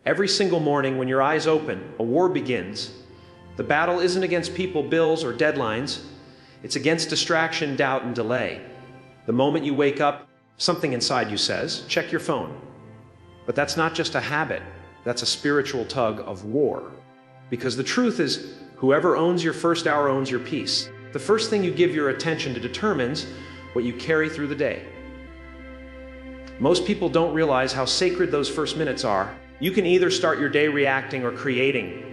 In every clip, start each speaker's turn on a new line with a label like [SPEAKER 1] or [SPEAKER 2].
[SPEAKER 1] Every single morning when your eyes open, a war begins. The battle isn't against people, bills, or deadlines. It's against distraction, doubt, and delay. The moment you wake up, something inside you says, check your phone. But that's not just a habit, that's a spiritual tug of war. Because the truth is, whoever owns your first hour owns your peace. The first thing you give your attention to determines what you carry through the day. Most people don't realize how sacred those first minutes are. You can either start your day reacting or creating.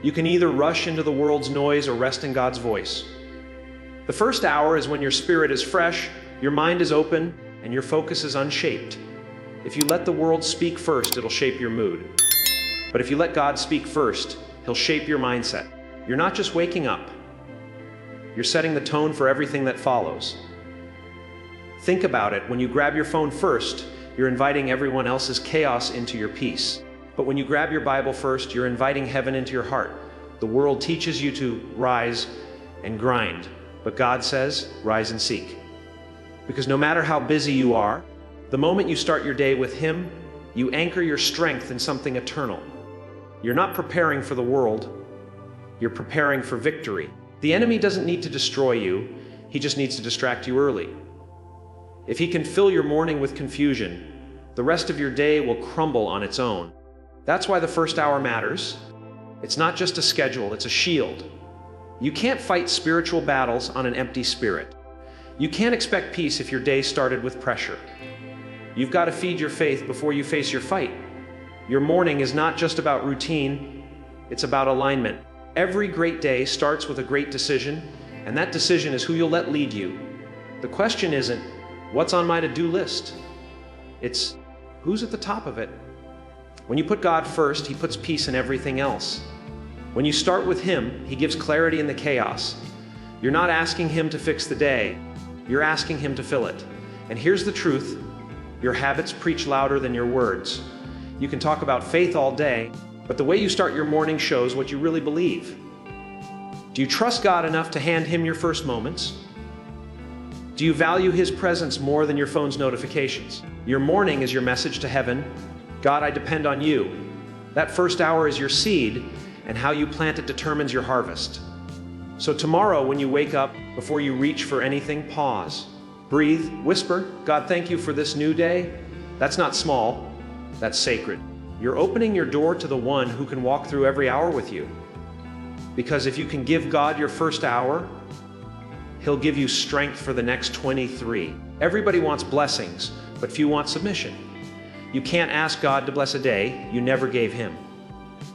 [SPEAKER 1] You can either rush into the world's noise or rest in God's voice. The first hour is when your spirit is fresh, your mind is open, and your focus is unshaped. If you let the world speak first, it'll shape your mood. But if you let God speak first, He'll shape your mindset. You're not just waking up. You're setting the tone for everything that follows. Think about it. When you grab your phone first, you're inviting everyone else's chaos into your peace. But when you grab your Bible first, you're inviting heaven into your heart. The world teaches you to rise and grind, but God says, rise and seek. Because no matter how busy you are, the moment you start your day with Him, you anchor your strength in something eternal. You're not preparing for the world, you're preparing for victory. The enemy doesn't need to destroy you, he just needs to distract you early. If he can fill your morning with confusion, the rest of your day will crumble on its own. That's why the first hour matters. It's not just a schedule, it's a shield. You can't fight spiritual battles on an empty spirit. You can't expect peace if your day started with pressure. You've got to feed your faith before you face your fight. Your morning is not just about routine, it's about alignment. Every great day starts with a great decision, and that decision is who you'll let lead you. The question isn't, what's on my to-do list? It's, who's at the top of it? When you put God first, He puts peace in everything else. When you start with Him, He gives clarity in the chaos. You're not asking Him to fix the day, you're asking Him to fill it. And here's the truth, your habits preach louder than your words. You can talk about faith all day, but the way you start your morning shows what you really believe. Do you trust God enough to hand Him your first moments? Do you value His presence more than your phone's notifications? Your morning is your message to heaven. God, I depend on You. That first hour is your seed, and how you plant it determines your harvest. So tomorrow, when you wake up, before you reach for anything, pause. Breathe, whisper, God, thank You for this new day. That's not small, that's sacred. You're opening your door to the one who can walk through every hour with you. Because if you can give God your first hour, He'll give you strength for the next 23. Everybody wants blessings, but few want submission. You can't ask God to bless a day you never gave Him.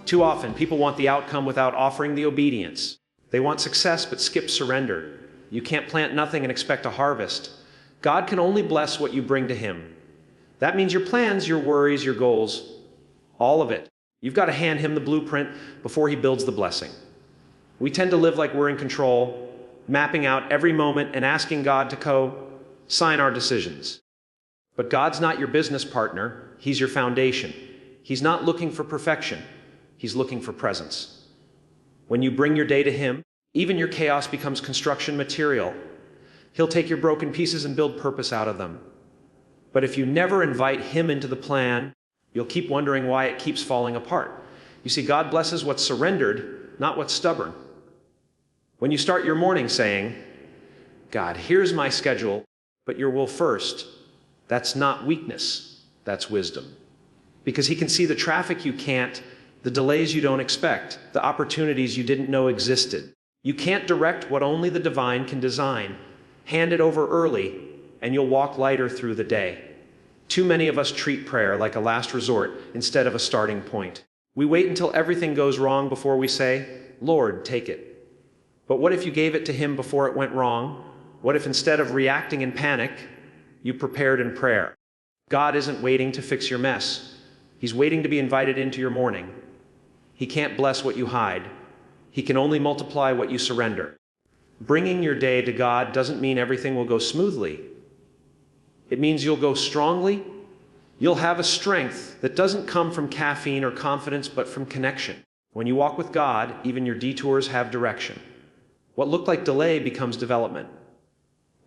[SPEAKER 1] Too often, people want the outcome without offering the obedience. They want success but skip surrender. You can't plant nothing and expect a harvest. God can only bless what you bring to Him. That means your plans, your worries, your goals, all of it. You've got to hand Him the blueprint before He builds the blessing. We tend to live like we're in control, mapping out every moment and asking God to co-sign our decisions. But God's not your business partner, He's your foundation. He's not looking for perfection, He's looking for presence. When you bring your day to Him, even your chaos becomes construction material. He'll take your broken pieces and build purpose out of them. But if you never invite Him into the plan, you'll keep wondering why it keeps falling apart. You see, God blesses what's surrendered, not what's stubborn. When you start your morning saying, God, here's my schedule, but Your will first, that's not weakness, that's wisdom. Because He can see the traffic you can't, the delays you don't expect, the opportunities you didn't know existed. You can't direct what only the divine can design. Hand it over early, and you'll walk lighter through the day. Too many of us treat prayer like a last resort instead of a starting point. We wait until everything goes wrong before we say, Lord, take it. But what if you gave it to Him before it went wrong? What if instead of reacting in panic, you prepared in prayer? God isn't waiting to fix your mess. He's waiting to be invited into your morning. He can't bless what you hide. He can only multiply what you surrender. Bringing your day to God doesn't mean everything will go smoothly. It means you'll go strongly. You'll have a strength that doesn't come from caffeine or confidence, but from connection. When you walk with God, even your detours have direction. What looked like delay becomes development.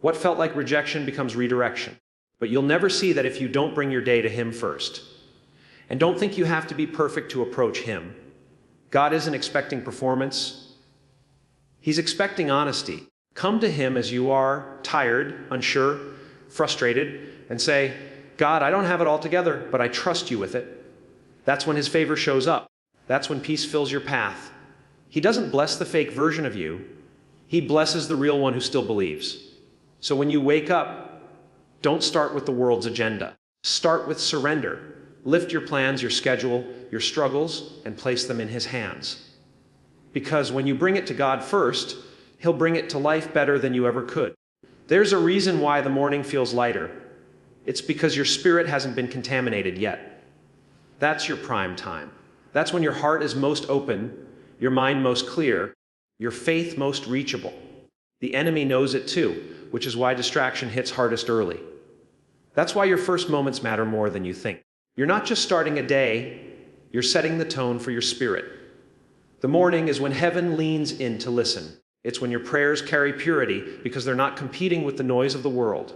[SPEAKER 1] What felt like rejection becomes redirection. But you'll never see that if you don't bring your day to Him first. And don't think you have to be perfect to approach Him. God isn't expecting performance. He's expecting honesty. Come to Him as you are, tired, unsure, frustrated, and say, God, I don't have it all together, but I trust you with it. That's when His favor shows up. That's when peace fills your path. He doesn't bless the fake version of you. He blesses the real one who still believes. So when you wake up, don't start with the world's agenda. Start with surrender. Lift your plans, your schedule, your struggles, and place them in His hands. Because when you bring it to God first, He'll bring it to life better than you ever could. There's a reason why the morning feels lighter. It's because your spirit hasn't been contaminated yet. That's your prime time. That's when your heart is most open, your mind most clear, your faith most reachable. The enemy knows it too, which is why distraction hits hardest early. That's why your first moments matter more than you think. You're not just starting a day, you're setting the tone for your spirit. The morning is when heaven leans in to listen. It's when your prayers carry purity because they're not competing with the noise of the world.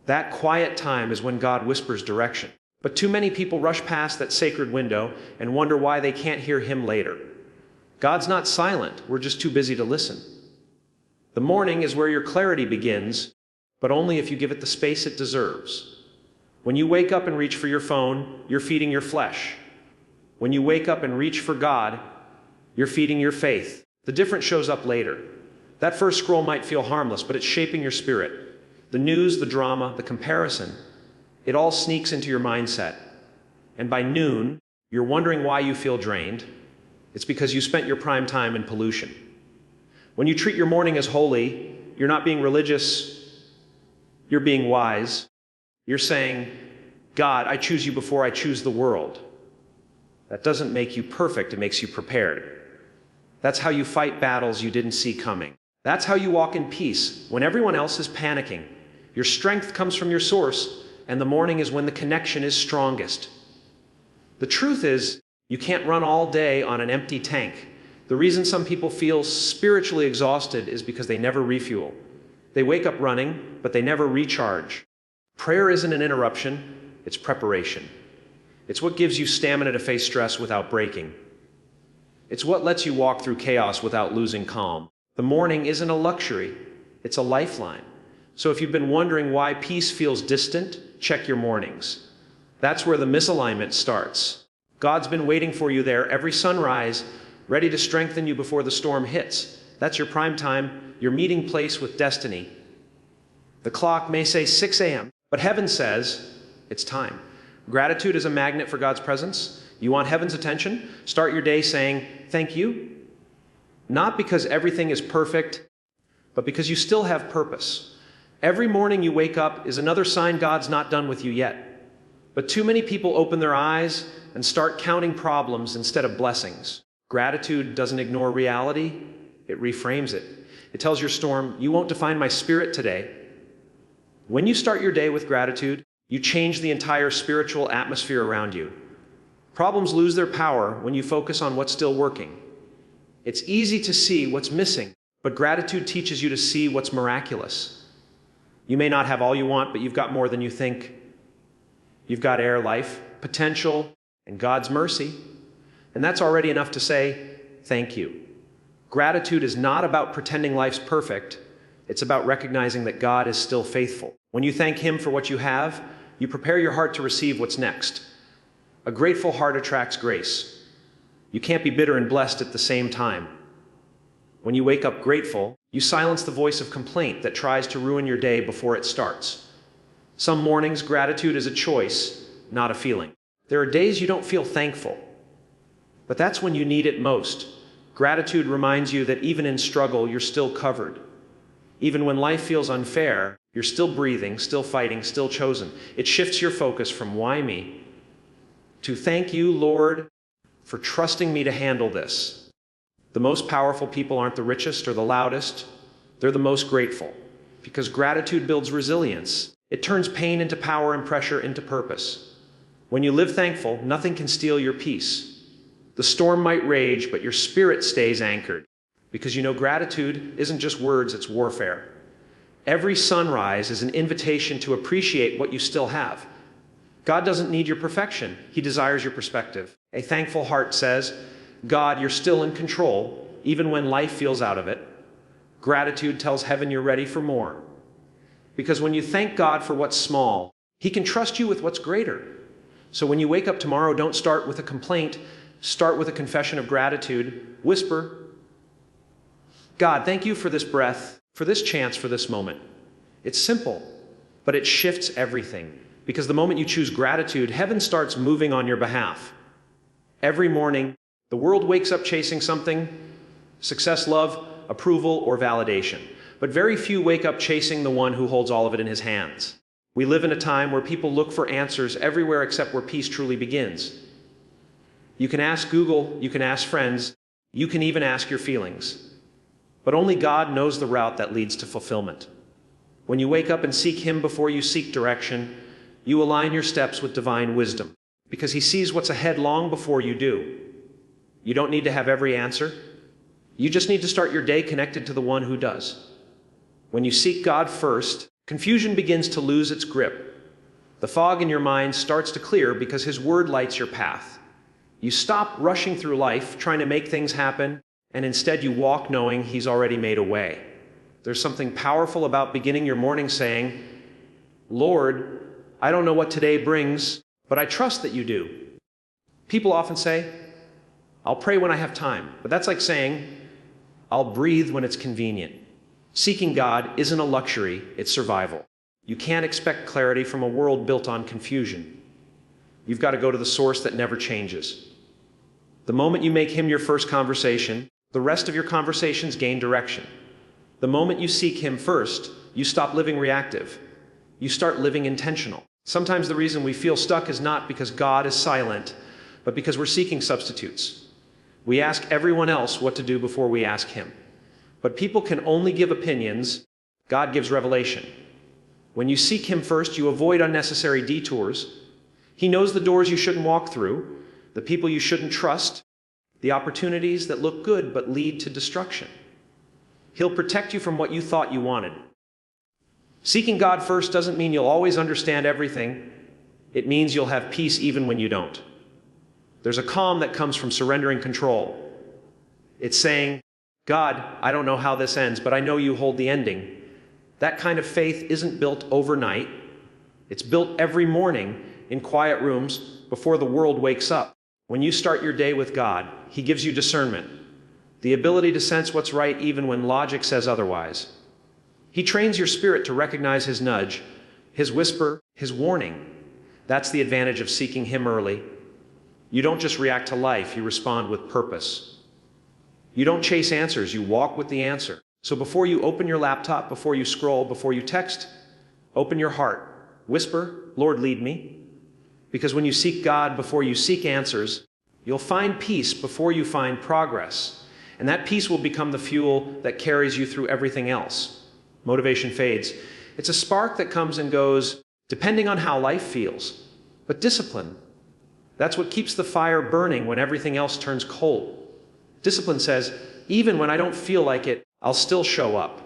[SPEAKER 1] That quiet time is when God whispers direction. But too many people rush past that sacred window and wonder why they can't hear Him later. God's not silent, we're just too busy to listen. The morning is where your clarity begins, but only if you give it the space it deserves. When you wake up and reach for your phone, you're feeding your flesh. When you wake up and reach for God, you're feeding your faith. The difference shows up later. That first scroll might feel harmless, but it's shaping your spirit. The news, the drama, the comparison, it all sneaks into your mindset. And by noon, you're wondering why you feel drained. It's because you spent your prime time in pollution. When you treat your morning as holy, you're not being religious, you're being wise. You're saying, God, I choose you before I choose the world. That doesn't make you perfect, it makes you prepared. That's how you fight battles you didn't see coming. That's how you walk in peace when everyone else is panicking. Your strength comes from your source, and the morning is when the connection is strongest. The truth is, you can't run all day on an empty tank. The reason some people feel spiritually exhausted is because they never refuel. They wake up running, but they never recharge. Prayer isn't an interruption, it's preparation. It's what gives you stamina to face stress without breaking. It's what lets you walk through chaos without losing calm. The morning isn't a luxury, it's a lifeline. So if you've been wondering why peace feels distant, check your mornings. That's where the misalignment starts. God's been waiting for you there every sunrise, ready to strengthen you before the storm hits. That's your prime time, your meeting place with destiny. The clock may say 6 a.m., but heaven says it's time. Gratitude is a magnet for God's presence. You want heaven's attention? Start your day saying, thank you. Not because everything is perfect, but because you still have purpose. Every morning you wake up is another sign God's not done with you yet. But too many people open their eyes and start counting problems instead of blessings. Gratitude doesn't ignore reality, it reframes it. It tells your storm, you won't define my spirit today. When you start your day with gratitude, you change the entire spiritual atmosphere around you. Problems lose their power when you focus on what's still working. It's easy to see what's missing, but gratitude teaches you to see what's miraculous. You may not have all you want, but you've got more than you think. You've got air, life, potential, and God's mercy. And that's already enough to say, thank you. Gratitude is not about pretending life's perfect. It's about recognizing that God is still faithful. When you thank Him for what you have, you prepare your heart to receive what's next. A grateful heart attracts grace. You can't be bitter and blessed at the same time. When you wake up grateful, you silence the voice of complaint that tries to ruin your day before it starts. Some mornings, gratitude is a choice, not a feeling. There are days you don't feel thankful, but that's when you need it most. Gratitude reminds you that even in struggle, you're still covered. Even when life feels unfair, you're still breathing, still fighting, still chosen. It shifts your focus from why me to thank you, Lord, for trusting me to handle this. The most powerful people aren't the richest or the loudest. They're the most grateful, because gratitude builds resilience. It turns pain into power and pressure into purpose. When you live thankful, nothing can steal your peace. The storm might rage, but your spirit stays anchored, because you know gratitude isn't just words, it's warfare. Every sunrise is an invitation to appreciate what you still have. God doesn't need your perfection. He desires your perspective. A thankful heart says, God, you're still in control, even when life feels out of it. Gratitude tells heaven you're ready for more. Because when you thank God for what's small, He can trust you with what's greater. So when you wake up tomorrow, don't start with a complaint. Start with a confession of gratitude. Whisper, God, thank you for this breath, for this chance, for this moment. It's simple, but it shifts everything. Because the moment you choose gratitude, heaven starts moving on your behalf. Every morning, the world wakes up chasing something: success, love, approval, or validation. But very few wake up chasing the one who holds all of it in his hands. We live in a time where people look for answers everywhere except where peace truly begins. You can ask Google, you can ask friends, you can even ask your feelings. But only God knows the route that leads to fulfillment. When you wake up and seek Him before you seek direction, you align your steps with divine wisdom, because He sees what's ahead long before you do. You don't need to have every answer. You just need to start your day connected to the one who does. When you seek God first, confusion begins to lose its grip. The fog in your mind starts to clear because His word lights your path. You stop rushing through life trying to make things happen, and instead you walk knowing He's already made a way. There's something powerful about beginning your morning saying, Lord, I don't know what today brings, but I trust that you do. People often say, I'll pray when I have time, but that's like saying, I'll breathe when it's convenient. Seeking God isn't a luxury, it's survival. You can't expect clarity from a world built on confusion. You've got to go to the source that never changes. The moment you make Him your first conversation, the rest of your conversations gain direction. The moment you seek Him first, you stop living reactive. You start living intentional. Sometimes the reason we feel stuck is not because God is silent, but because we're seeking substitutes. We ask everyone else what to do before we ask Him. But people can only give opinions. God gives revelation. When you seek Him first, you avoid unnecessary detours. He knows the doors you shouldn't walk through, the people you shouldn't trust, the opportunities that look good but lead to destruction. He'll protect you from what you thought you wanted. Seeking God first doesn't mean you'll always understand everything. It means you'll have peace even when you don't. There's a calm that comes from surrendering control. It's saying, God, I don't know how this ends, but I know you hold the ending. That kind of faith isn't built overnight. It's built every morning in quiet rooms before the world wakes up. When you start your day with God, He gives you discernment, the ability to sense what's right even when logic says otherwise. He trains your spirit to recognize His nudge, His whisper, His warning. That's the advantage of seeking Him early. You don't just react to life, you respond with purpose. You don't chase answers, you walk with the answer. So before you open your laptop, before you scroll, before you text, open your heart. Whisper, Lord, lead me. Because when you seek God before you seek answers, you'll find peace before you find progress. And that peace will become the fuel that carries you through everything else. Motivation fades. It's a spark that comes and goes depending on how life feels. But discipline, that's what keeps the fire burning when everything else turns cold. Discipline says, even when I don't feel like it, I'll still show up.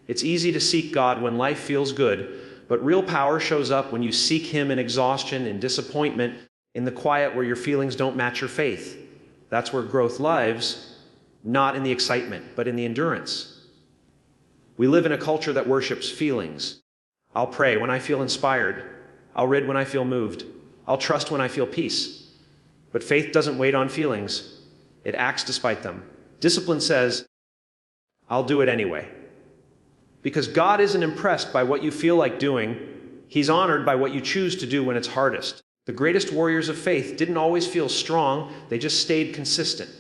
[SPEAKER 1] It's easy to seek God when life feels good, but real power shows up when you seek Him in exhaustion, in disappointment, in the quiet where your feelings don't match your faith. That's where growth lives, not in the excitement, but in the endurance. We live in a culture that worships feelings. I'll pray when I feel inspired. I'll read when I feel moved. I'll trust when I feel peace. But faith doesn't wait on feelings. It acts despite them. Discipline says, I'll do it anyway. Because God isn't impressed by what you feel like doing. He's honored by what you choose to do when it's hardest. The greatest warriors of faith didn't always feel strong. They just stayed consistent.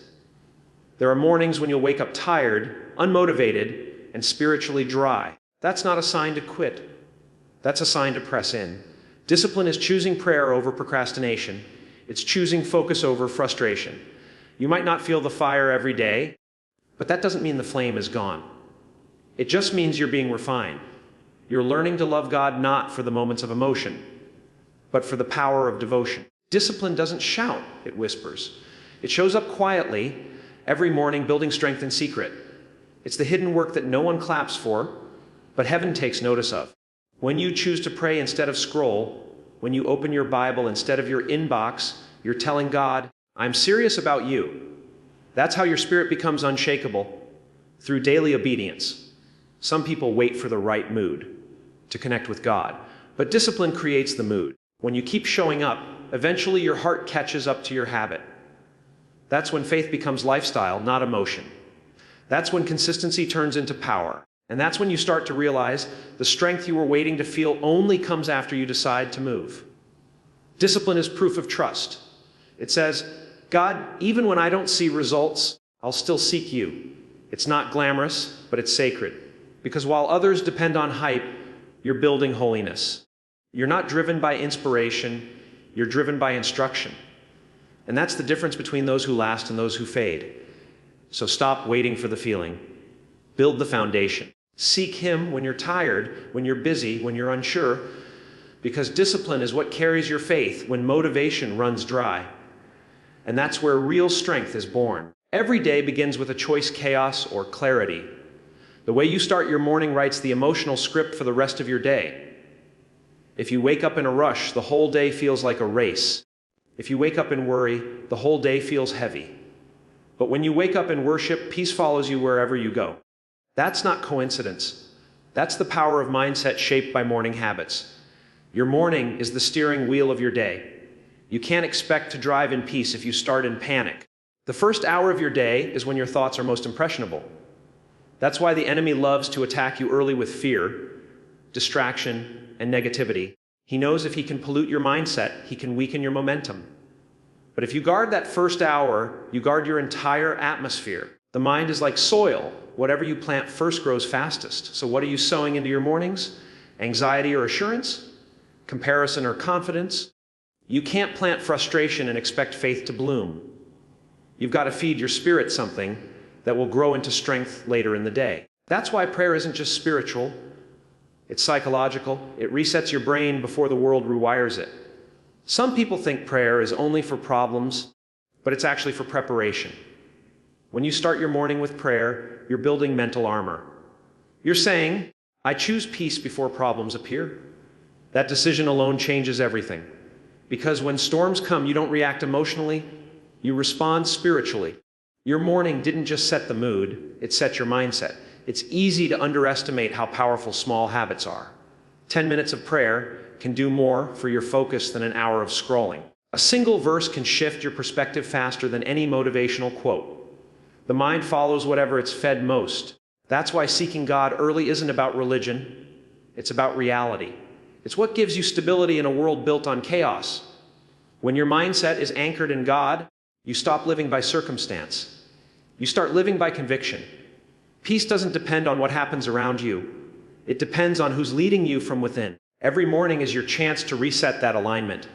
[SPEAKER 1] There are mornings when you'll wake up tired, unmotivated, and spiritually dry. That's not a sign to quit. That's a sign to press in. Discipline is choosing prayer over procrastination. It's choosing focus over frustration. You might not feel the fire every day, but that doesn't mean the flame is gone. It just means you're being refined. You're learning to love God not for the moments of emotion, but for the power of devotion. Discipline doesn't shout, it whispers. It shows up quietly every morning, building strength in secret. It's the hidden work that no one claps for, but heaven takes notice of. When you choose to pray instead of scroll, When you open your Bible instead of your inbox, you're telling God, I'm serious about you. That's how your spirit becomes unshakable, through daily obedience. Some people wait for the right mood to connect with God, but discipline creates the mood. When you keep showing up, eventually your heart catches up to your habit. That's when faith becomes lifestyle, not emotion. That's when consistency turns into power. And that's when you start to realize the strength you were waiting to feel only comes after you decide to move. Discipline is proof of trust. It says, God, even when I don't see results, I'll still seek you. It's not glamorous, but it's sacred. Because while others depend on hype, you're building holiness. You're not driven by inspiration, you're driven by instruction. And that's the difference between those who last and those who fade. So stop waiting for the feeling. Build the foundation. Seek Him when you're tired, when you're busy, when you're unsure, because discipline is what carries your faith when motivation runs dry. And that's where real strength is born. Every day begins with a choice: chaos or clarity. The way you start your morning writes the emotional script for the rest of your day. If you wake up in a rush, the whole day feels like a race. If you wake up in worry, the whole day feels heavy. But when you wake up in worship, peace follows you wherever you go. That's not coincidence. That's the power of mindset shaped by morning habits. Your morning is the steering wheel of your day. You can't expect to drive in peace if you start in panic. The first hour of your day is when your thoughts are most impressionable. That's why the enemy loves to attack you early with fear, distraction, and negativity. He knows if he can pollute your mindset, he can weaken your momentum. But if you guard that first hour, you guard your entire atmosphere. The mind is like soil. Whatever you plant first grows fastest. So what are you sowing into your mornings? Anxiety or assurance? Comparison or confidence? You can't plant frustration and expect faith to bloom. You've got to feed your spirit something that will grow into strength later in the day. That's why prayer isn't just spiritual. It's psychological. It resets your brain before the world rewires it. Some people think prayer is only for problems, but it's actually for preparation. When you start your morning with prayer, you're building mental armor. You're saying, I choose peace before problems appear. That decision alone changes everything. Because when storms come, you don't react emotionally, you respond spiritually. Your morning didn't just set the mood, it set your mindset. It's easy to underestimate how powerful small habits are. 10 minutes of prayer can do more for your focus than an hour of scrolling. A single verse can shift your perspective faster than any motivational quote. The mind follows whatever it's fed most. That's why seeking God early isn't about religion, it's about reality. It's what gives you stability in a world built on chaos. When your mindset is anchored in God, you stop living by circumstance. You start living by conviction. Peace doesn't depend on what happens around you. It depends on who's leading you from within. Every morning is your chance to reset that alignment,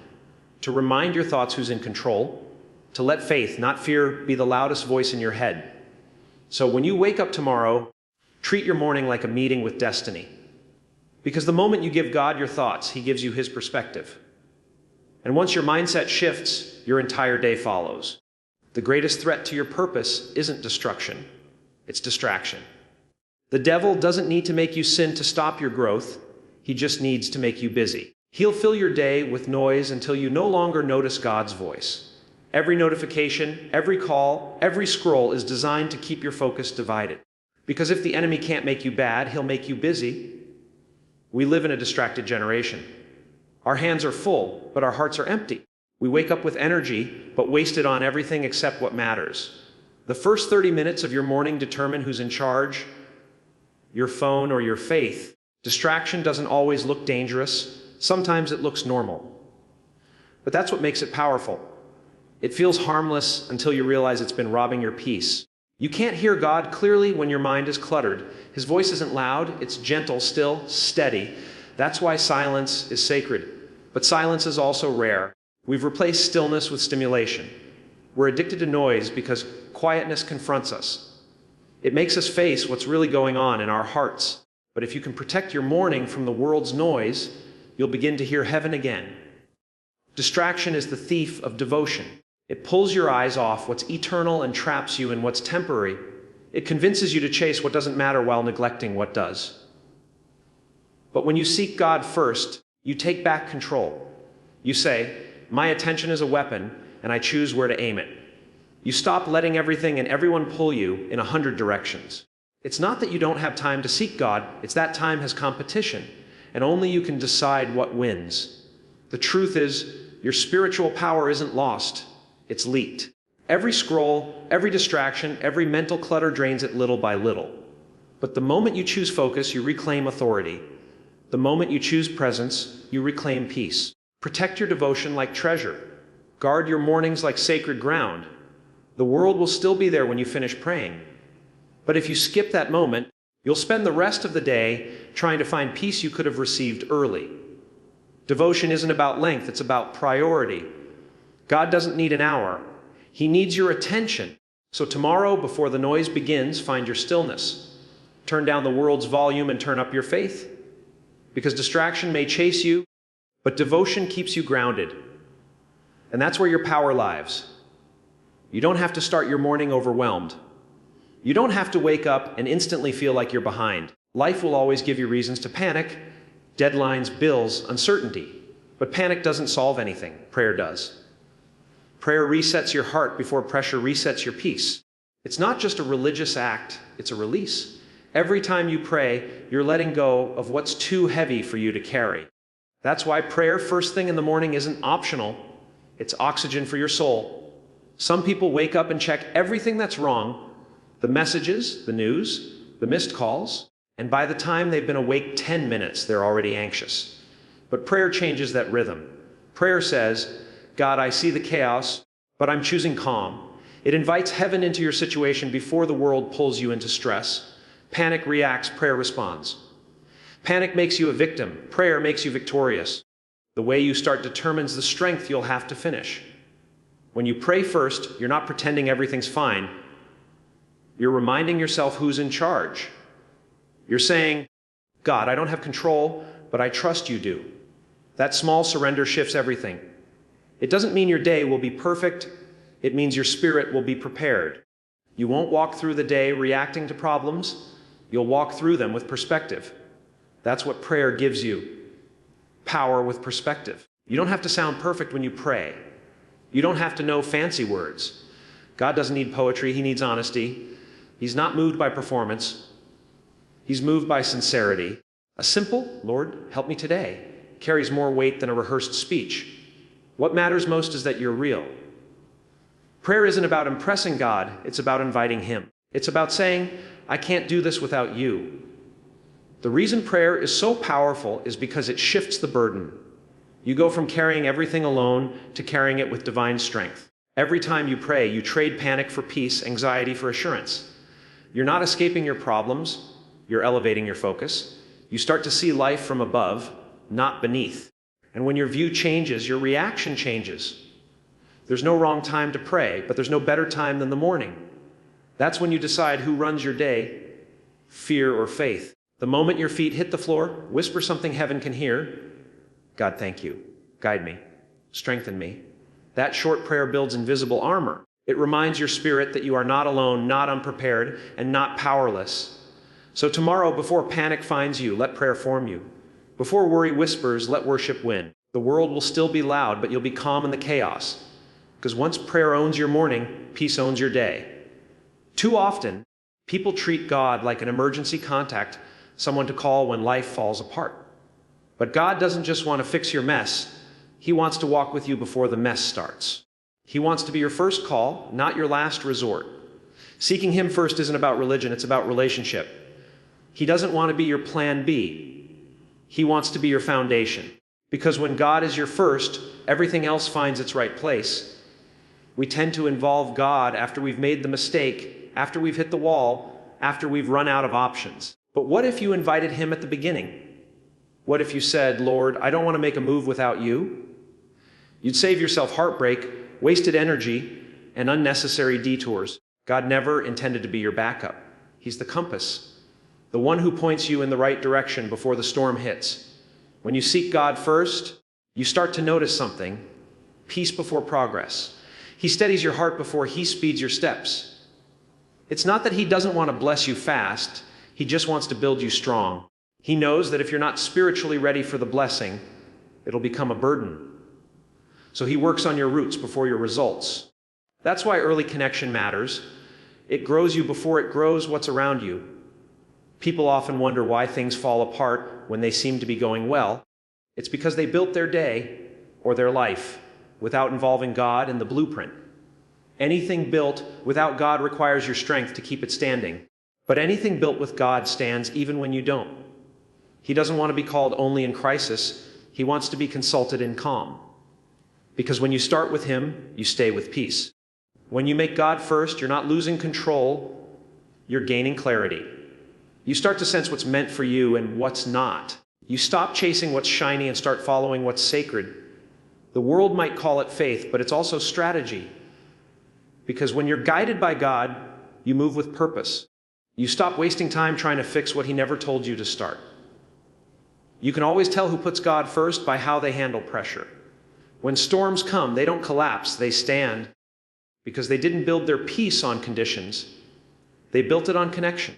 [SPEAKER 1] to remind your thoughts who's in control, to let faith, not fear, be the loudest voice in your head. So when you wake up tomorrow, treat your morning like a meeting with destiny. Because the moment you give God your thoughts, He gives you His perspective. And once your mindset shifts, your entire day follows. The greatest threat to your purpose isn't destruction, it's distraction. The devil doesn't need to make you sin to stop your growth, he just needs to make you busy. He'll fill your day with noise until you no longer notice God's voice. Every notification, every call, every scroll is designed to keep your focus divided. Because if the enemy can't make you bad, he'll make you busy. We live in a distracted generation. Our hands are full, but our hearts are empty. We wake up with energy, but waste it on everything except what matters. The first 30 minutes of your morning determine who's in charge, your phone or your faith. Distraction doesn't always look dangerous. Sometimes it looks normal. But that's what makes it powerful. It feels harmless until you realize it's been robbing your peace. You can't hear God clearly when your mind is cluttered. His voice isn't loud, it's gentle, still, steady. That's why silence is sacred. But silence is also rare. We've replaced stillness with stimulation. We're addicted to noise because quietness confronts us. It makes us face what's really going on in our hearts. But if you can protect your morning from the world's noise, you'll begin to hear heaven again. Distraction is the thief of devotion. It pulls your eyes off what's eternal and traps you in what's temporary. It convinces you to chase what doesn't matter while neglecting what does. But when you seek God first, you take back control. You say, my attention is a weapon, and I choose where to aim it. You stop letting everything and everyone pull you in 100 directions. It's not that you don't have time to seek God, it's that time has competition, and only you can decide what wins. The truth is, your spiritual power isn't lost, it's leaked. Every scroll, every distraction, every mental clutter drains it little by little. But the moment you choose focus, you reclaim authority. The moment you choose presence, you reclaim peace. Protect your devotion like treasure. Guard your mornings like sacred ground. The world will still be there when you finish praying. But if you skip that moment, you'll spend the rest of the day trying to find peace you could have received early. Devotion isn't about length, it's about priority. God doesn't need an hour. He needs your attention. So tomorrow, before the noise begins, find your stillness. Turn down the world's volume and turn up your faith. Because distraction may chase you, but devotion keeps you grounded. And that's where your power lies. You don't have to start your morning overwhelmed. You don't have to wake up and instantly feel like you're behind. Life will always give you reasons to panic, deadlines, bills, uncertainty. But panic doesn't solve anything. Prayer does. Prayer resets your heart before pressure resets your peace. It's not just a religious act, it's a release. Every time you pray, you're letting go of what's too heavy for you to carry. That's why prayer first thing in the morning isn't optional. It's oxygen for your soul. Some people wake up and check everything that's wrong, the messages, the news, the missed calls, and by the time they've been awake 10 minutes, they're already anxious. But prayer changes that rhythm. Prayer says, God, I see the chaos, but I'm choosing calm. It invites heaven into your situation before the world pulls you into stress. Panic reacts, prayer responds. Panic makes you a victim. Prayer makes you victorious. The way you start determines the strength you'll have to finish. When you pray first, you're not pretending everything's fine. You're reminding yourself who's in charge. You're saying, God, I don't have control, but I trust you do. That small surrender shifts everything. It doesn't mean your day will be perfect. It means your spirit will be prepared. You won't walk through the day reacting to problems. You'll walk through them with perspective. That's what prayer gives you. Power with perspective. You don't have to sound perfect when you pray. You don't have to know fancy words. God doesn't need poetry, he needs honesty. He's not moved by performance. He's moved by sincerity. A simple, Lord, help me today, carries more weight than a rehearsed speech. What matters most is that you're real. Prayer isn't about impressing God, it's about inviting him. It's about saying, I can't do this without you. The reason prayer is so powerful is because it shifts the burden. You go from carrying everything alone to carrying it with divine strength. Every time you pray, you trade panic for peace, anxiety for assurance. You're not escaping your problems, you're elevating your focus. You start to see life from above, not beneath. And when your view changes, your reaction changes. There's no wrong time to pray, but there's no better time than the morning. That's when you decide who runs your day, fear or faith. The moment your feet hit the floor, whisper something heaven can hear. God, thank you. Guide me. Strengthen me. That short prayer builds invisible armor. It reminds your spirit that you are not alone, not unprepared, and not powerless. So tomorrow, before panic finds you, let prayer form you. Before worry whispers, let worship win. The world will still be loud, but you'll be calm in the chaos. Because once prayer owns your morning, peace owns your day. Too often, people treat God like an emergency contact, someone to call when life falls apart. But God doesn't just want to fix your mess. He wants to walk with you before the mess starts. He wants to be your first call, not your last resort. Seeking him first isn't about religion, it's about relationship. He doesn't want to be your plan B. He wants to be your foundation. Because when God is your first, everything else finds its right place. We tend to involve God after we've made the mistake, after we've hit the wall, after we've run out of options. But what if you invited him at the beginning? What if you said, Lord, I don't want to make a move without you? You'd save yourself heartbreak, wasted energy, and unnecessary detours. God never intended to be your backup. He's the compass, the one who points you in the right direction before the storm hits. When you seek God first, you start to notice something: peace before progress. He steadies your heart before he speeds your steps. It's not that he doesn't want to bless you fast, he just wants to build you strong. He knows that if you're not spiritually ready for the blessing, it'll become a burden. So he works on your roots before your results. That's why early connection matters. It grows you before it grows what's around you. People often wonder why things fall apart when they seem to be going well. It's because they built their day or their life without involving God in the blueprint. Anything built without God requires your strength to keep it standing. But anything built with God stands even when you don't. He doesn't want to be called only in crisis. He wants to be consulted in calm. Because when you start with Him, you stay with peace. When you make God first, you're not losing control, you're gaining clarity. You start to sense what's meant for you and what's not. You stop chasing what's shiny and start following what's sacred. The world might call it faith, but it's also strategy. Because when you're guided by God, you move with purpose. You stop wasting time trying to fix what He never told you to start. You can always tell who puts God first by how they handle pressure. When storms come, they don't collapse, they stand. Because they didn't build their peace on conditions. They built it on connection.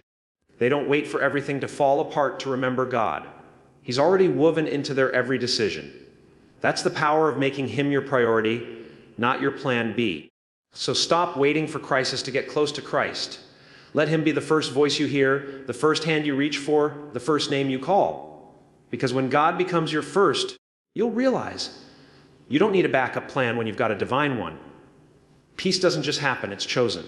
[SPEAKER 1] They don't wait for everything to fall apart to remember God. He's already woven into their every decision. That's the power of making Him your priority, not your plan B. So stop waiting for crisis to get close to Christ. Let Him be the first voice you hear, the first hand you reach for, the first name you call. Because when God becomes your first, you'll realize you don't need a backup plan when you've got a divine one. Peace doesn't just happen, it's chosen.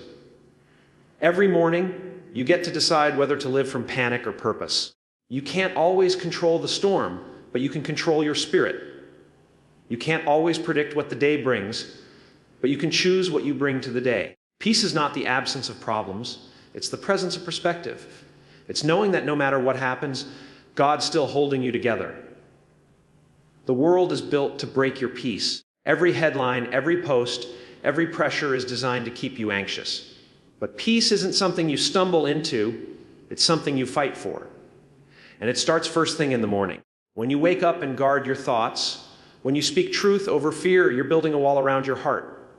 [SPEAKER 1] Every morning, you get to decide whether to live from panic or purpose. You can't always control the storm, but you can control your spirit. You can't always predict what the day brings, but you can choose what you bring to the day. Peace is not the absence of problems, it's the presence of perspective. It's knowing that no matter what happens, God's still holding you together. The world is built to break your peace. Every headline, every post, every pressure is designed to keep you anxious. But peace isn't something you stumble into, it's something you fight for. And it starts first thing in the morning. When you wake up and guard your thoughts, when you speak truth over fear, you're building a wall around your heart.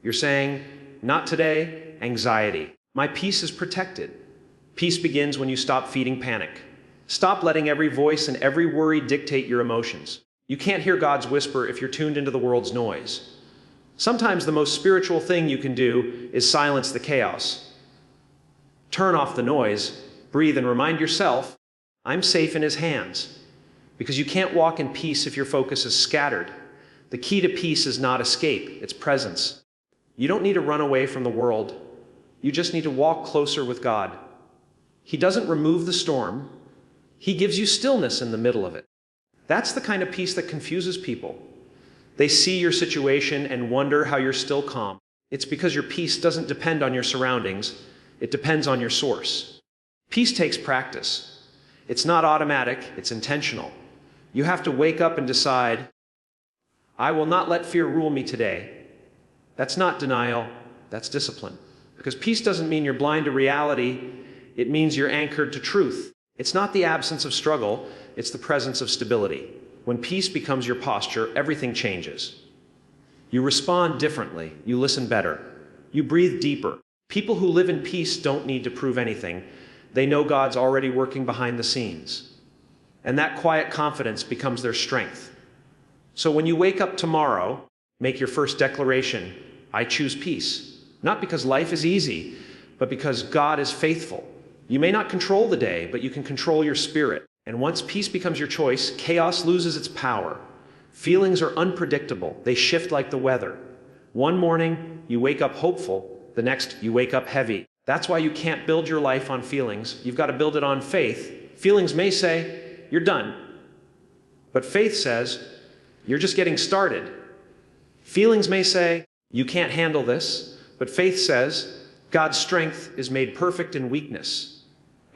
[SPEAKER 1] You're saying, not today, anxiety. My peace is protected. Peace begins when you stop feeding panic. Stop letting every voice and every worry dictate your emotions. You can't hear God's whisper if you're tuned into the world's noise. Sometimes the most spiritual thing you can do is silence the chaos. Turn off the noise, breathe, and remind yourself, I'm safe in His hands. Because you can't walk in peace if your focus is scattered. The key to peace is not escape, it's presence. You don't need to run away from the world. You just need to walk closer with God. He doesn't remove the storm. He gives you stillness in the middle of it. That's the kind of peace that confuses people. They see your situation and wonder how you're still calm. It's because your peace doesn't depend on your surroundings. It depends on your source. Peace takes practice. It's not automatic, it's intentional. You have to wake up and decide, I will not let fear rule me today. That's not denial, that's discipline. Because peace doesn't mean you're blind to reality, it means you're anchored to truth. It's not the absence of struggle, it's the presence of stability. When peace becomes your posture, everything changes. You respond differently, you listen better, you breathe deeper. People who live in peace don't need to prove anything. They know God's already working behind the scenes. And that quiet confidence becomes their strength. So when you wake up tomorrow, make your first declaration, I choose peace. Not because life is easy, but because God is faithful. You may not control the day, but you can control your spirit. And once peace becomes your choice, chaos loses its power. Feelings are unpredictable. They shift like the weather. One morning, you wake up hopeful. The next, you wake up heavy. That's why you can't build your life on feelings. You've got to build it on faith. Feelings may say, you're done. But faith says, you're just getting started. Feelings may say, you can't handle this. But faith says, God's strength is made perfect in weakness.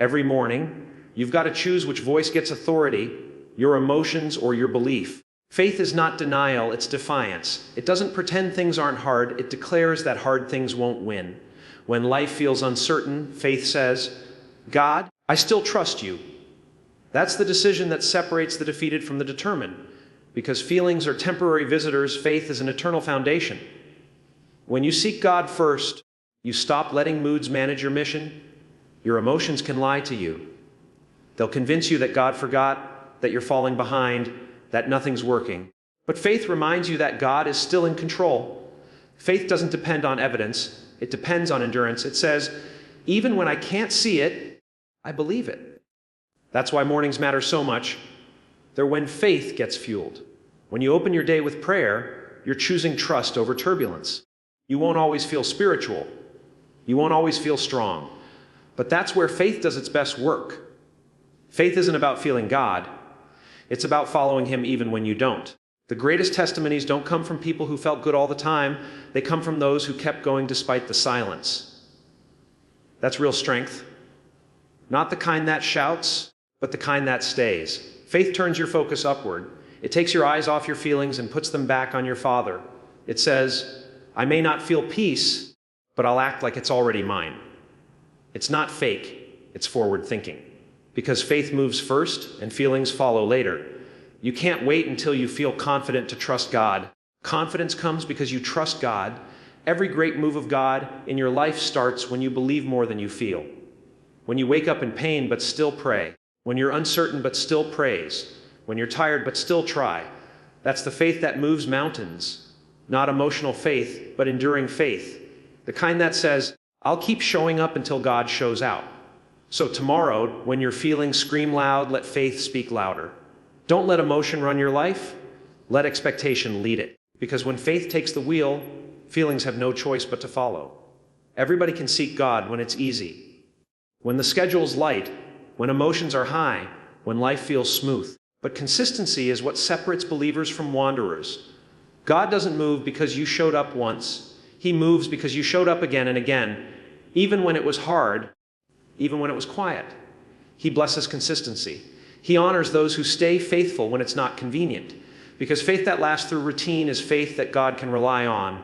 [SPEAKER 1] Every morning, you've got to choose which voice gets authority, your emotions or your belief. Faith is not denial, it's defiance. It doesn't pretend things aren't hard, it declares that hard things won't win. When life feels uncertain, faith says, God, I still trust you. That's the decision that separates the defeated from the determined. Because feelings are temporary visitors, faith is an eternal foundation. When you seek God first, you stop letting moods manage your mission. Your emotions can lie to you. They'll convince you that God forgot, that you're falling behind, that nothing's working. But faith reminds you that God is still in control. Faith doesn't depend on evidence. It depends on endurance. It says, even when I can't see it, I believe it. That's why mornings matter so much. They're when faith gets fueled. When you open your day with prayer, you're choosing trust over turbulence. You won't always feel spiritual. You won't always feel strong. But that's where faith does its best work. Faith isn't about feeling God. It's about following Him even when you don't. The greatest testimonies don't come from people who felt good all the time. They come from those who kept going despite the silence. That's real strength. Not the kind that shouts, but the kind that stays. Faith turns your focus upward. It takes your eyes off your feelings and puts them back on your Father. It says, I may not feel peace, but I'll act like it's already mine. It's not fake, it's forward thinking. Because faith moves first and feelings follow later. You can't wait until you feel confident to trust God. Confidence comes because you trust God. Every great move of God in your life starts when you believe more than you feel. When you wake up in pain but still pray. When you're uncertain but still praise. When you're tired but still try. That's the faith that moves mountains. Not emotional faith, but enduring faith. The kind that says, I'll keep showing up until God shows out. So tomorrow, when your feelings scream loud, let faith speak louder. Don't let emotion run your life. Let expectation lead it. Because when faith takes the wheel, feelings have no choice but to follow. Everybody can seek God when it's easy. When the schedule's light, when emotions are high, when life feels smooth. But consistency is what separates believers from wanderers. God doesn't move because you showed up once. He moves because you showed up again and again, even when it was hard, even when it was quiet. He blesses consistency. He honors those who stay faithful when it's not convenient, because faith that lasts through routine is faith that God can rely on.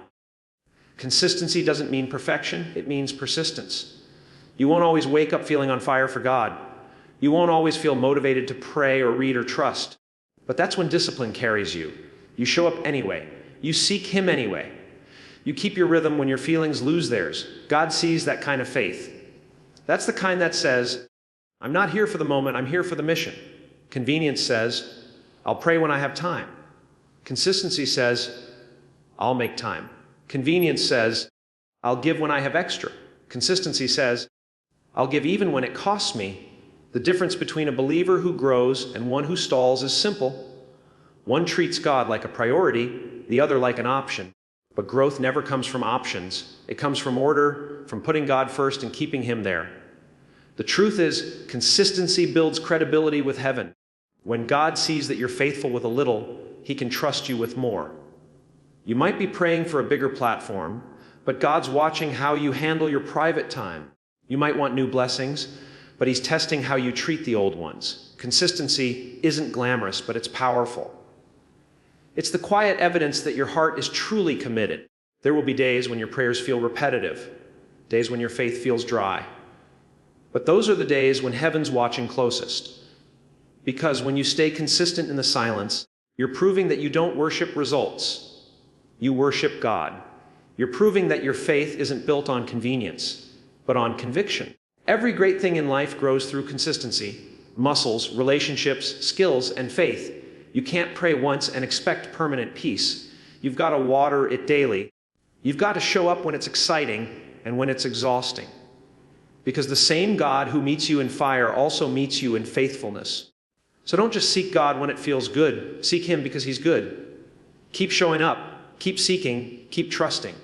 [SPEAKER 1] Consistency doesn't mean perfection, it means persistence. You won't always wake up feeling on fire for God. You won't always feel motivated to pray or read or trust. But that's when discipline carries you. You show up anyway. You seek Him anyway. You keep your rhythm when your feelings lose theirs. God sees that kind of faith. That's the kind that says, I'm not here for the moment, I'm here for the mission. Convenience says, I'll pray when I have time. Consistency says, I'll make time. Convenience says, I'll give when I have extra. Consistency says, I'll give even when it costs me. The difference between a believer who grows and one who stalls is simple. One treats God like a priority, the other like an option. But growth never comes from options. It comes from order, from putting God first and keeping Him there. The truth is, consistency builds credibility with heaven. When God sees that you're faithful with a little, He can trust you with more. You might be praying for a bigger platform, but God's watching how you handle your private time. You might want new blessings, but He's testing how you treat the old ones. Consistency isn't glamorous, but it's powerful. It's the quiet evidence that your heart is truly committed. There will be days when your prayers feel repetitive, days when your faith feels dry. But those are the days when heaven's watching closest. Because when you stay consistent in the silence, you're proving that you don't worship results. You worship God. You're proving that your faith isn't built on convenience, but on conviction. Every great thing in life grows through consistency. Muscles, relationships, skills, and faith. You can't pray once and expect permanent peace. You've got to water it daily. You've got to show up when it's exciting and when it's exhausting. Because the same God who meets you in fire also meets you in faithfulness. So don't just seek God when it feels good. Seek Him because He's good. Keep showing up. Keep seeking. Keep trusting.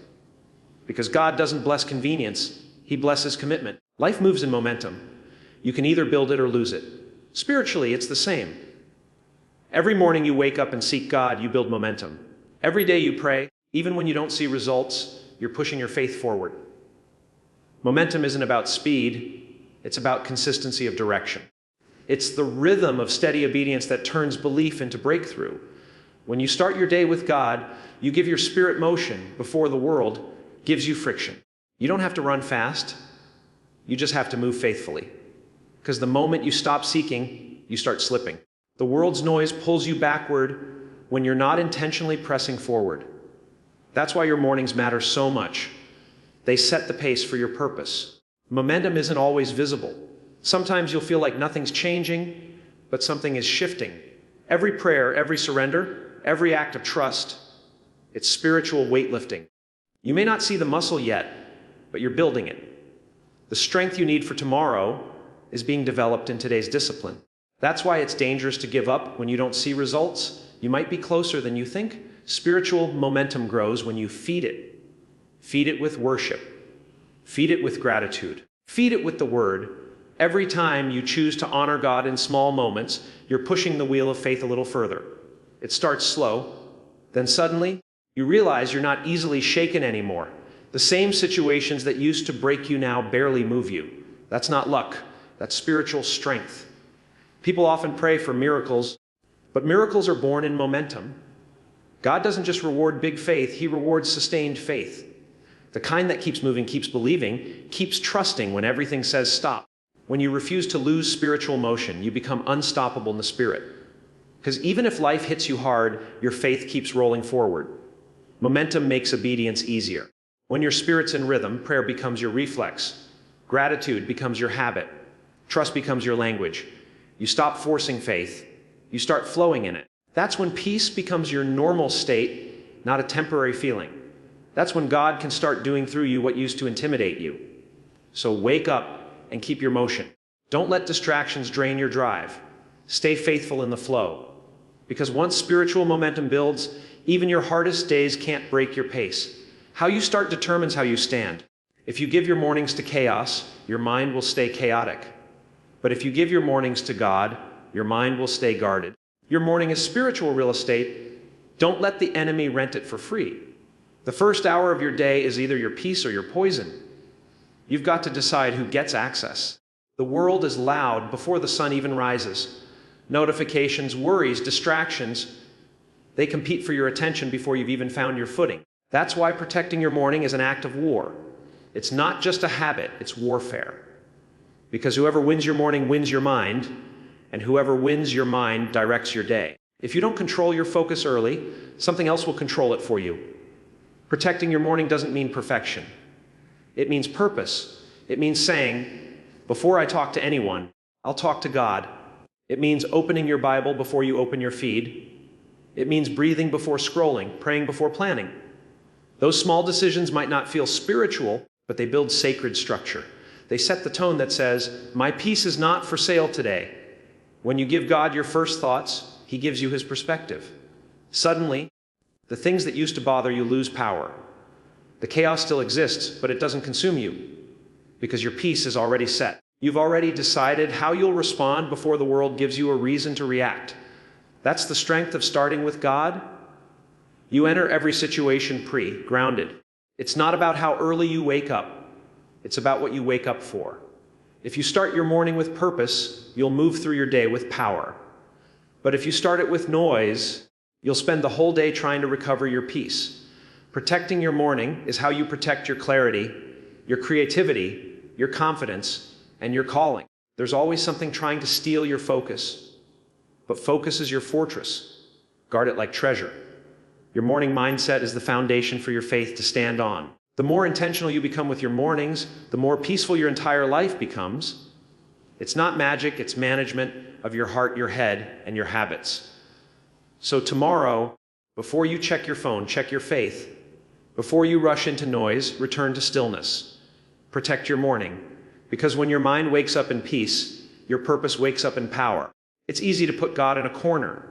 [SPEAKER 1] Because God doesn't bless convenience. He blesses commitment. Life moves in momentum. You can either build it or lose it. Spiritually, it's the same. Every morning you wake up and seek God, you build momentum. Every day you pray, even when you don't see results, you're pushing your faith forward. Momentum isn't about speed, it's about consistency of direction. It's the rhythm of steady obedience that turns belief into breakthrough. When you start your day with God, you give your spirit motion before the world gives you friction. You don't have to run fast, you just have to move faithfully. Because the moment you stop seeking, you start slipping. The world's noise pulls you backward when you're not intentionally pressing forward. That's why your mornings matter so much. They set the pace for your purpose. Momentum isn't always visible. Sometimes you'll feel like nothing's changing, but something is shifting. Every prayer, every surrender, every act of trust. It's spiritual weightlifting. You may not see the muscle yet, but you're building it. The strength you need for tomorrow is being developed in today's discipline. That's why it's dangerous to give up when you don't see results. You might be closer than you think. Spiritual momentum grows when you feed it. Feed it with worship. Feed it with gratitude. Feed it with the Word. Every time you choose to honor God in small moments, you're pushing the wheel of faith a little further. It starts slow, then suddenly, you realize you're not easily shaken anymore. The same situations that used to break you now barely move you. That's not luck. That's spiritual strength. People often pray for miracles, but miracles are born in momentum. God doesn't just reward big faith, He rewards sustained faith. The kind that keeps moving, keeps believing, keeps trusting when everything says stop. When you refuse to lose spiritual motion, you become unstoppable in the spirit. Because even if life hits you hard, your faith keeps rolling forward. Momentum makes obedience easier. When your spirit's in rhythm, prayer becomes your reflex. Gratitude becomes your habit. Trust becomes your language. You stop forcing faith. You start flowing in it. That's when peace becomes your normal state, not a temporary feeling. That's when God can start doing through you what used to intimidate you. So wake up and keep your motion. Don't let distractions drain your drive. Stay faithful in the flow. Because once spiritual momentum builds, even your hardest days can't break your pace. How you start determines how you stand. If you give your mornings to chaos, your mind will stay chaotic. But if you give your mornings to God, your mind will stay guarded. Your morning is spiritual real estate. Don't let the enemy rent it for free. The first hour of your day is either your peace or your poison. You've got to decide who gets access. The world is loud before the sun even rises. Notifications, worries, distractions, they compete for your attention before you've even found your footing. That's why protecting your morning is an act of war. It's not just a habit, it's warfare. Because whoever wins your morning wins your mind, and whoever wins your mind directs your day. If you don't control your focus early, something else will control it for you. Protecting your morning doesn't mean perfection. It means purpose. It means saying, before I talk to anyone, I'll talk to God. It means opening your Bible before you open your feed. It means breathing before scrolling, praying before planning. Those small decisions might not feel spiritual, but they build sacred structure. They set the tone that says, my peace is not for sale today. When you give God your first thoughts, He gives you His perspective. Suddenly, the things that used to bother you lose power. The chaos still exists, but it doesn't consume you, because your peace is already set. You've already decided how you'll respond before the world gives you a reason to react. That's the strength of starting with God. You enter every situation grounded. It's not about how early you wake up. It's about what you wake up for. If you start your morning with purpose, you'll move through your day with power. But if you start it with noise, you'll spend the whole day trying to recover your peace. Protecting your morning is how you protect your clarity, your creativity, your confidence, and your calling. There's always something trying to steal your focus. But focus is your fortress. Guard it like treasure. Your morning mindset is the foundation for your faith to stand on. The more intentional you become with your mornings, the more peaceful your entire life becomes. It's not magic, it's management of your heart, your head, and your habits. So tomorrow, before you check your phone, check your faith. Before you rush into noise, return to stillness. Protect your morning, because when your mind wakes up in peace, your purpose wakes up in power. It's easy to put God in a corner,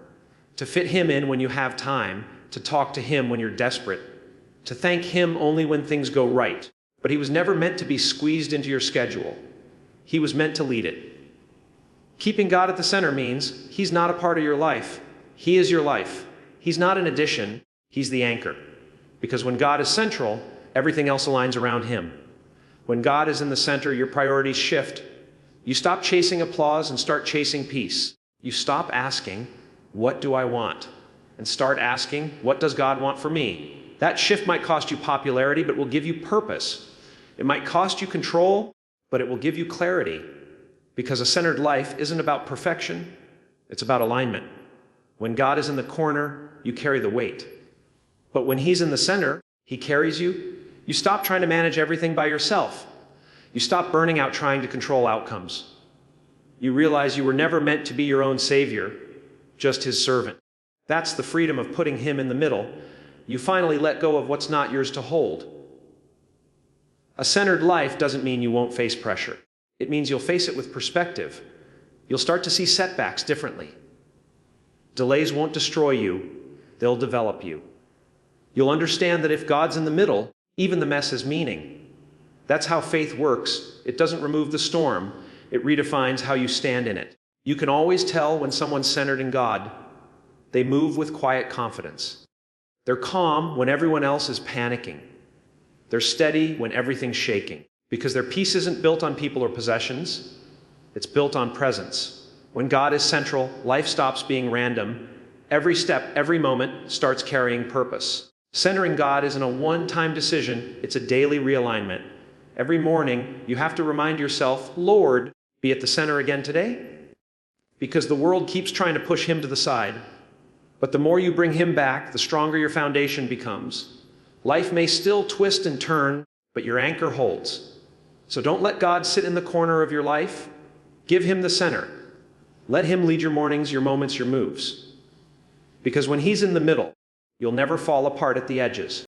[SPEAKER 1] to fit Him in when you have time, to talk to Him when you're desperate, to thank Him only when things go right. But He was never meant to be squeezed into your schedule. He was meant to lead it. Keeping God at the center means He's not a part of your life. He is your life. He's not an addition. He's the anchor. Because when God is central, everything else aligns around Him. When God is in the center, your priorities shift. You stop chasing applause and start chasing peace. You stop asking, what do I want? And start asking, what does God want for me? That shift might cost you popularity, but will give you purpose. It might cost you control, but it will give you clarity. Because a centered life isn't about perfection, it's about alignment. When God is in the corner, you carry the weight. But when He's in the center, He carries you. You stop trying to manage everything by yourself. You stop burning out trying to control outcomes. You realize you were never meant to be your own savior, just His servant. That's the freedom of putting Him in the middle. You finally let go of what's not yours to hold. A centered life doesn't mean you won't face pressure. It means you'll face it with perspective. You'll start to see setbacks differently. Delays won't destroy you, they'll develop you. You'll understand that if God's in the middle, even the mess has meaning. That's how faith works. It doesn't remove the storm, it redefines how you stand in it. You can always tell when someone's centered in God. They move with quiet confidence. They're calm when everyone else is panicking. They're steady when everything's shaking. Because their peace isn't built on people or possessions, it's built on presence. When God is central, life stops being random. Every step, every moment starts carrying purpose. Centering God isn't a one-time decision, it's a daily realignment. Every morning, you have to remind yourself, Lord, be at the center again today? Because the world keeps trying to push Him to the side. But the more you bring Him back, the stronger your foundation becomes. Life may still twist and turn, but your anchor holds. So don't let God sit in the corner of your life. Give Him the center. Let Him lead your mornings, your moments, your moves. Because when He's in the middle, you'll never fall apart at the edges.